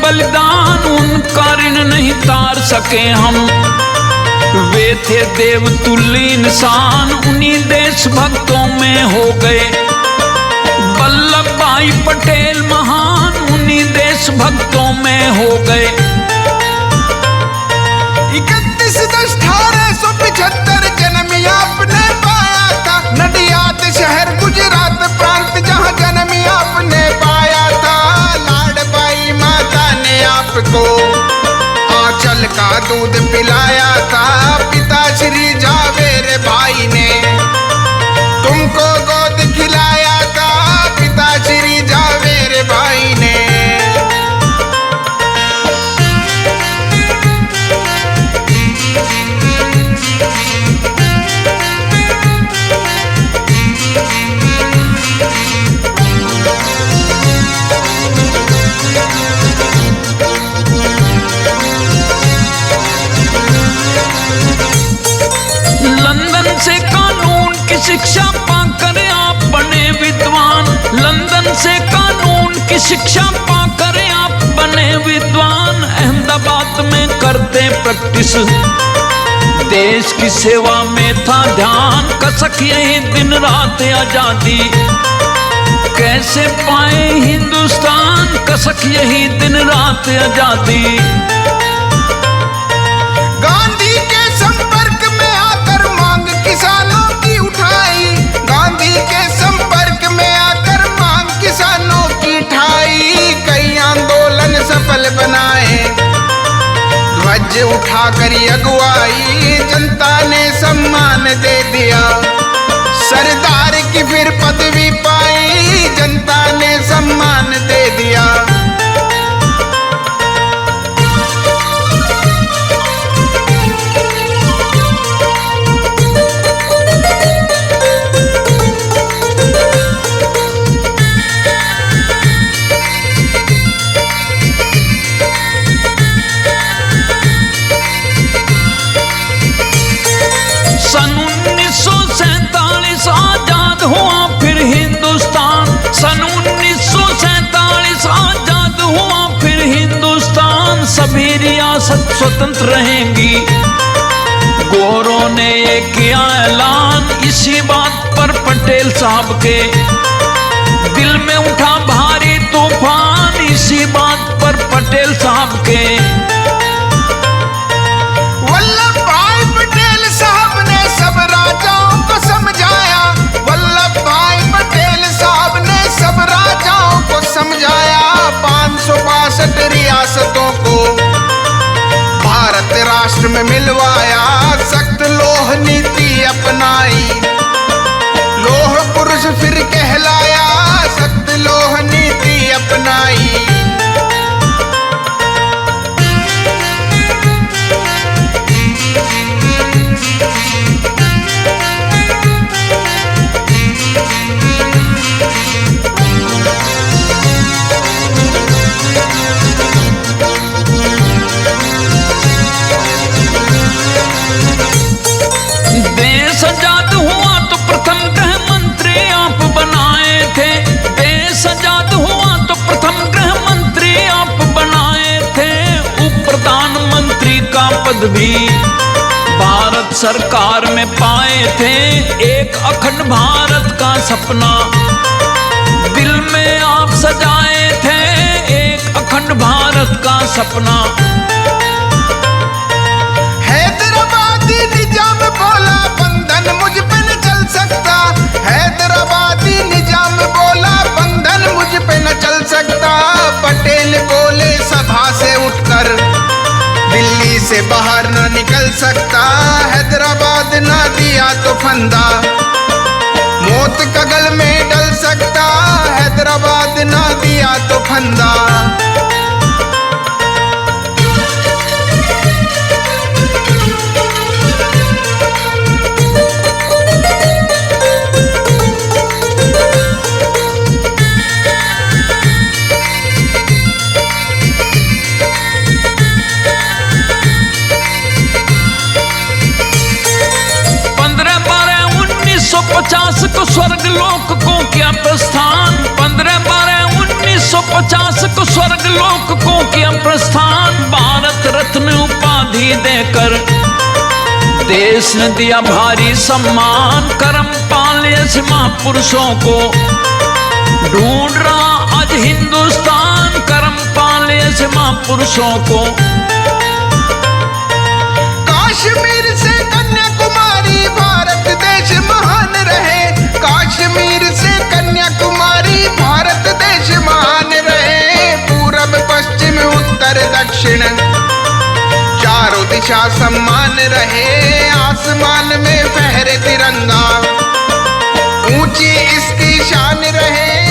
बलिदान, उनका ऋण नहीं तार सके हम। वे थे देव तुल्य इंसान, उन्हीं देशभक्तों में हो गए। वल्लभ भाई पटेल महान, उन्हीं देशभक्तों में हो गए। 31/10/1875 जन्म आपने पाया था। नडियाद शहर गुजरात प्रांत जहां जन्म आपने पाया था। लाडबाई माता ने आपको आंचल का दूध पिलाया था। पिता श्री झावेर भाई ने तुमको गोद खिलाया था। पिता श्री झावेर भाई ने। लंदन से कानून की शिक्षा पाकर आप बने विद्वान। लंदन से कानून की शिक्षा पाकर आप बने विद्वान। अहमदाबाद में करते प्रैक्टिस, देश की सेवा में था ध्यान। कसक यही दिन रात आजादी, कैसे पाए हिंदुस्तान। कसक यही दिन रात आजादी। गांधी के संपर्क में आकर मांग किसानों की उठाई। गांधी के संपर्क में आकर मांग किसानों की उठाई। कई आंदोलन सफल बनाए, ध्वज उठाकर अगुवाई। जनता ने सम्मान दे दिया, सरदार की फिर पदवी पाई। जनता ने सम्मान दे दिया। सन 1947 आजाद हुआ फिर हिंदुस्तान। सन 1947 आजाद हुआ फिर हिंदुस्तान। सभी रियासत स्वतंत्र रहेंगी, गोरों ने ये किया ऐलान। इसी बात पर पटेल साहब के दिल में उठा भारी तूफान। इसी बात पर पटेल साहब के सब राजाओं को समझाया। वल्लभ भाई पटेल साहब ने सब राजाओं को समझाया। 562 रियासतों को भारत राष्ट्र में मिलवाया। सख्त लोह नीति अपनाई, लोह पुरुष फिर कहलाया। सख्त लोह नीति अपनाई। देश आजाद हुआ तो प्रथम गृह मंत्री आप बनाए थे। देश आजाद हुआ तो प्रथम गृह मंत्री आप बनाए थे। उप प्रधानमंत्री का पद भी भारत सरकार में पाए थे। एक अखंड भारत का सपना दिल में आप सजाए थे। एक अखंड भारत का सपना। हैदराबादी निजाम बोला बंधन मुझ पे न चल सकता। हैदराबादी निजाम बोला बंधन मुझ पे न चल सकता। पटेल बोले सभा से उठकर दिल्ली से बाहर न निकल सकता। हैदराबाद ना दिया तो फंदा मौत कगल में डल सकता। हैदराबाद ना दिया तो फंदा। को स्वर्ग लोक को क्या प्रस्थान। 15/12/1950 रत्न उपाधि देकर देश ने दिया भारी सम्मान। कर्म पाल ऐसे महापुरुषों को ढूंढ रहा आज हिंदुस्तान। कर्म पाल ऐसे महापुरुषों को। कश्मीर से कन्याकुमारी भारत देश महान रहे। कश्मीर से कन्याकुमारी भारत देश महान रहे। पूरब पश्चिम उत्तर दक्षिण चारों दिशा सम्मान रहे। आसमान में फहरे तिरंगा ऊंची इसकी शान रहे।